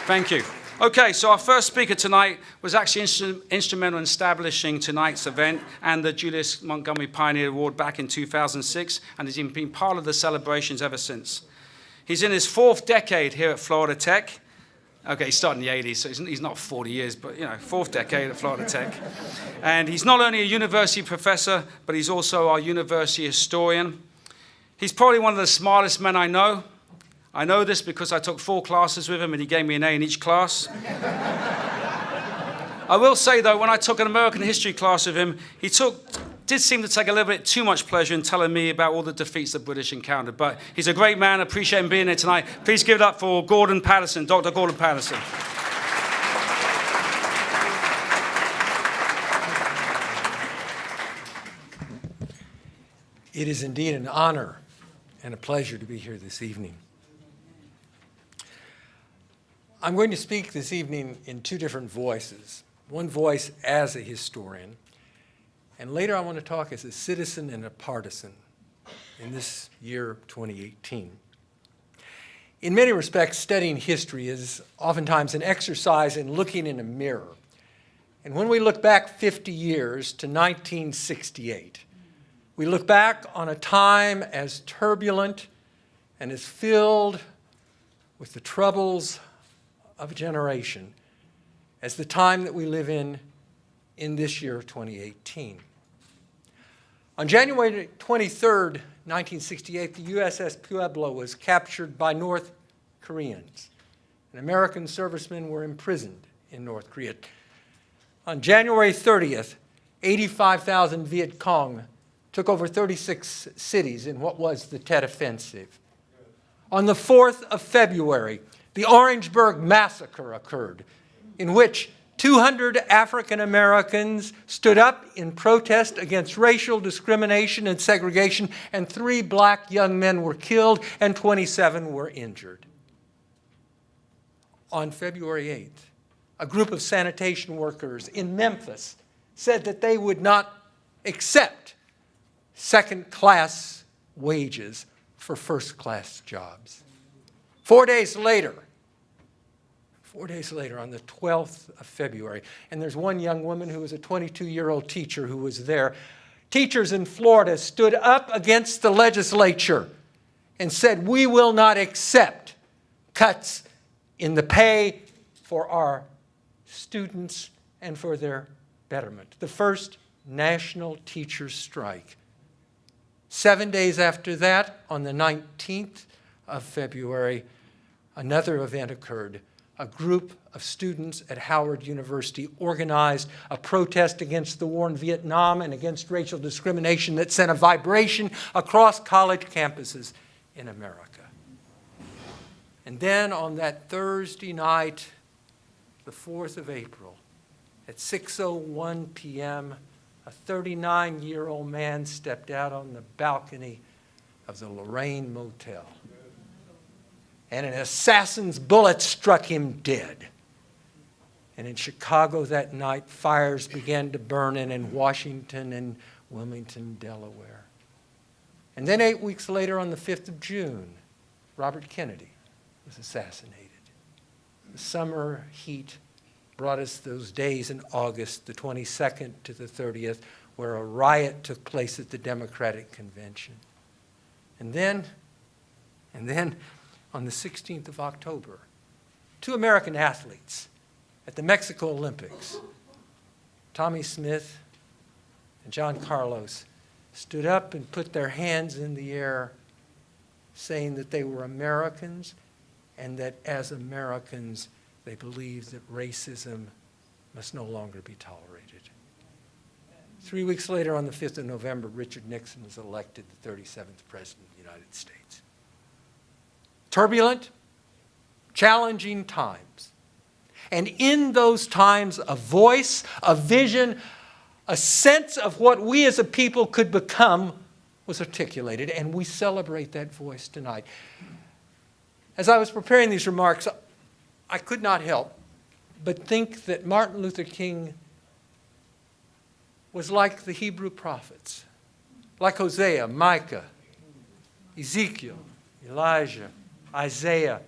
Thank you. Okay, so our first speaker tonight was actually instrumental in establishing tonight's event and the Julius Montgomery Pioneer Award back in 2006, and has been part of the celebrations ever since. He's in his fourth decade here at Florida Tech. Okay, he started in the 80s, so he's not 40 years, but, fourth decade at Florida Tech. And he's not only a university professor, but he's also our university historian. He's probably one of the smartest men I know. I know this because I took 4 classes with him, and he gave me an A in each class. I will say, though, when I took an American history class with him, he did seem to take a little bit too much pleasure in telling me about all the defeats the British encountered. But he's a great man. I appreciate him being here tonight. Please give it up for Gordon Patterson, Dr. Gordon Patterson. It is indeed an honor and a pleasure to be here this evening. I'm going to speak this evening in 2 different voices. One voice as a historian, and later I want to talk as a citizen and a partisan in this year 2018. In many respects, studying history is oftentimes an exercise in looking in a mirror. And when we look back 50 years to 1968, we look back on a time as turbulent and as filled with the troubles of a generation as the time that we live in this year, 2018. On January 23rd, 1968, the USS Pueblo was captured by North Koreans, and American servicemen were imprisoned in North Korea. On January 30th, 85,000 Viet Cong took over 36 cities in what was the Tet Offensive. On the 4th of February, the Orangeburg Massacre occurred, in which 200 African Americans stood up in protest against racial discrimination and segregation, and 3 black young men were killed and 27 were injured. On February 8th, a group of sanitation workers in Memphis said that they would not accept second-class wages for first-class jobs. 4 days later, on the 12th of February, and there's one young woman who was a 22-year-old teacher who was there. Teachers in Florida stood up against the legislature and said, "We will not accept cuts in the pay for our students and for their betterment." The first national teachers' strike. 7 days after that, on the 19th of February, another event occurred. A group of students at Howard University organized a protest against the war in Vietnam and against racial discrimination that sent a vibration across college campuses in America. And then on that Thursday night, the 4th of April, at 6:01 p.m., a 39-year-old man stepped out on the balcony of the Lorraine Motel, and an assassin's bullet struck him dead. And in Chicago that night, fires began to burn in Washington and Wilmington, Delaware. And then 8 weeks later, on the 5th of June, Robert Kennedy was assassinated. The summer heat brought us those days in August, the 22nd to the 30th, where a riot took place at the Democratic Convention. And then, on the 16th of October, 2 American athletes at the Mexico Olympics, Tommy Smith and John Carlos, stood up and put their hands in the air, saying that they were Americans and that as Americans, they believed that racism must no longer be tolerated. 3 weeks later, on the 5th of November, Richard Nixon was elected the 37th President of the United States. Turbulent, challenging times. And in those times, a voice, a vision, a sense of what we as a people could become was articulated, and we celebrate that voice tonight. As I was preparing these remarks, I could not help but think that Martin Luther King was like the Hebrew prophets, like Hosea, Micah, Ezekiel, Elijah, Isaiah,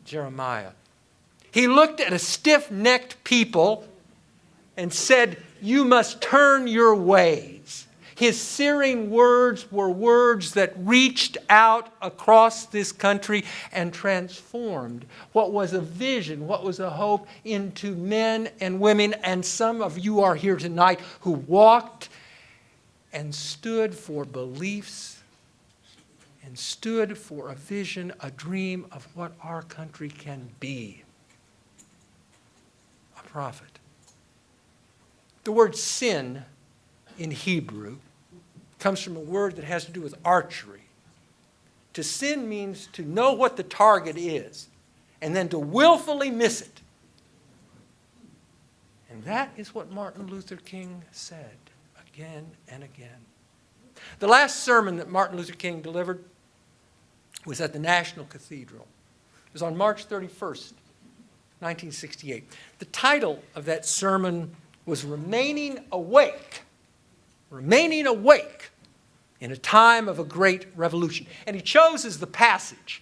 Jeremiah. He looked at a stiff-necked people and said, "You must turn your ways." His searing words were words that reached out across this country and transformed what was a vision, what was a hope, into men and women. And some of you are here tonight who walked and stood for beliefs and stood for a vision, a dream of what our country can be. A prophet. The word sin in Hebrew comes from a word that has to do with archery. To sin means to know what the target is and then to willfully miss it. And that is what Martin Luther King said again and again. The last sermon that Martin Luther King delivered was at the National Cathedral. It was on March 31st, 1968. The title of that sermon was Remaining Awake. Remaining awake in a time of a great revolution. And he chose as the passage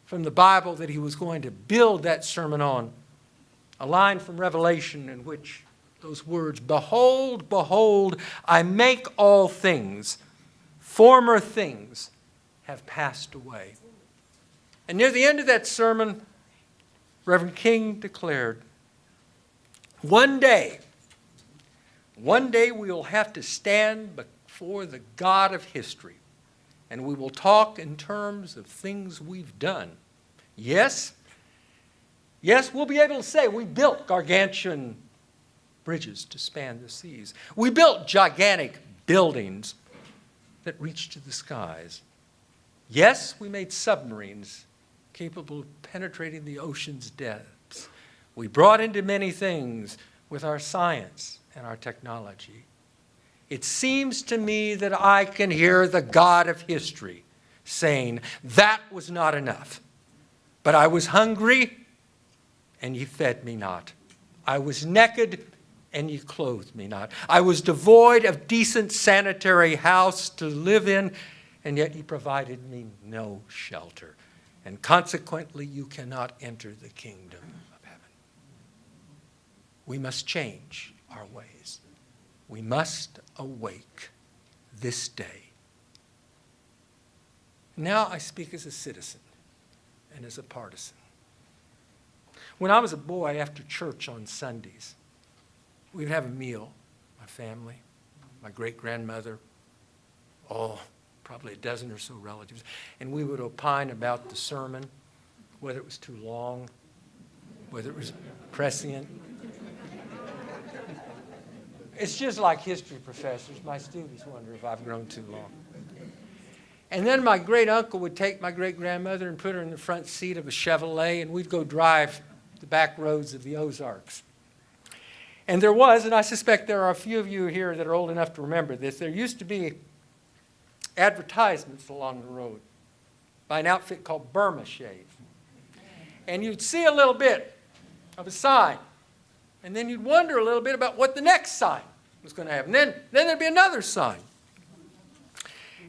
from the Bible that he was going to build that sermon on a line from Revelation in which those words, "Behold, behold, I make all things, former things have passed away." And near the end of that sermon, Reverend King declared, one day we will have to stand before the God of history, and we will talk in terms of things we've done. Yes, we'll be able to say we built gargantuan bridges to span the seas. We built gigantic buildings that reached to the skies. Yes, we made submarines capable of penetrating the ocean's depths. We brought into many things with our science and our technology. It seems to me that I can hear the God of history saying, "That was not enough. But I was hungry, and ye fed me not. I was naked, and ye clothed me not. I was devoid of decent sanitary house to live in, and yet ye provided me no shelter. And consequently, you cannot enter the kingdom of heaven." We must change our ways. We must awake this day. Now I speak as a citizen and as a partisan. When I was a boy, after church on Sundays, we would have a meal, my family, my great-grandmother, probably a dozen or so relatives, and we would opine about the sermon, whether it was too long, whether it was prescient. It's just like history professors. My students wonder if I've grown too long. And then my great-uncle would take my great-grandmother and put her in the front seat of a Chevrolet, and we'd go drive the back roads of the Ozarks. And there was, and I suspect there are a few of you here that are old enough to remember this, there used to be advertisements along the road by an outfit called Burma Shave. And you'd see a little bit of a sign, and then you'd wonder a little bit about what the next sign was going to have. And then there'd be another sign.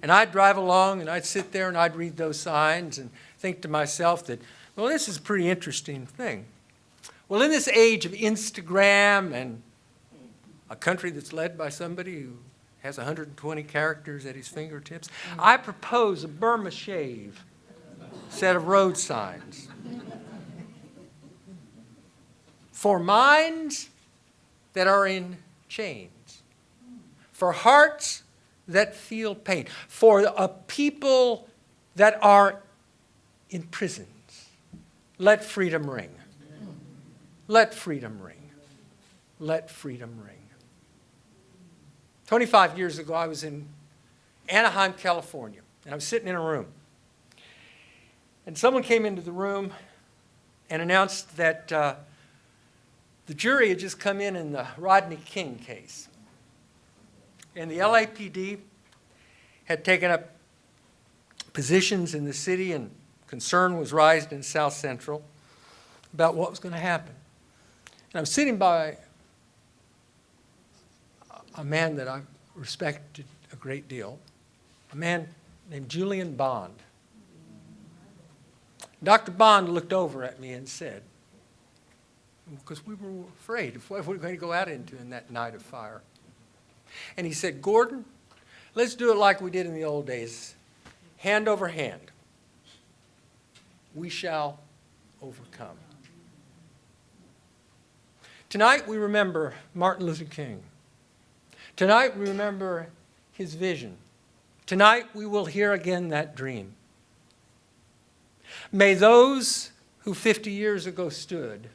And I'd drive along, and I'd sit there, and I'd read those signs and think to myself that, well, this is a pretty interesting thing. Well, in this age of Instagram and a country that's led by somebody who has 120 characters at his fingertips, I propose a Burma Shave set of road signs for minds that are in chains, for hearts that feel pain, for a people that are in prisons. Let freedom ring. Let freedom ring. Let freedom ring. 25 years ago, I was in Anaheim, California, and I was sitting in a room. And someone came into the room and announced that the jury had just come in the Rodney King case. And the LAPD had taken up positions in the city, and concern was raised in South Central about what was going to happen. And I was sitting by a man that I respected a great deal, a man named Julian Bond. Dr. Bond looked over at me and said, because we were afraid of what we were going to go out into in that night of fire. And he said, Gordon, let's do it like we did in the old days, hand over hand. We shall overcome. Tonight we remember Martin Luther King. Tonight we remember his vision. Tonight we will hear again that dream. May those who 50 years ago stood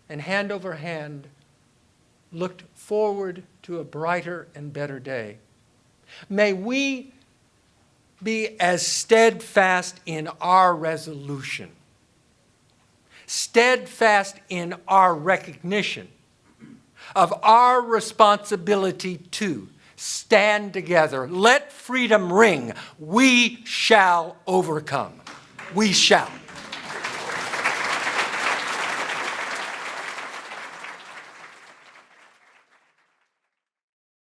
and hand over hand looked forward to a brighter and better day, may we be as steadfast in our resolution, steadfast in our recognition of our responsibility to stand together. Let freedom ring. We shall overcome. We shall.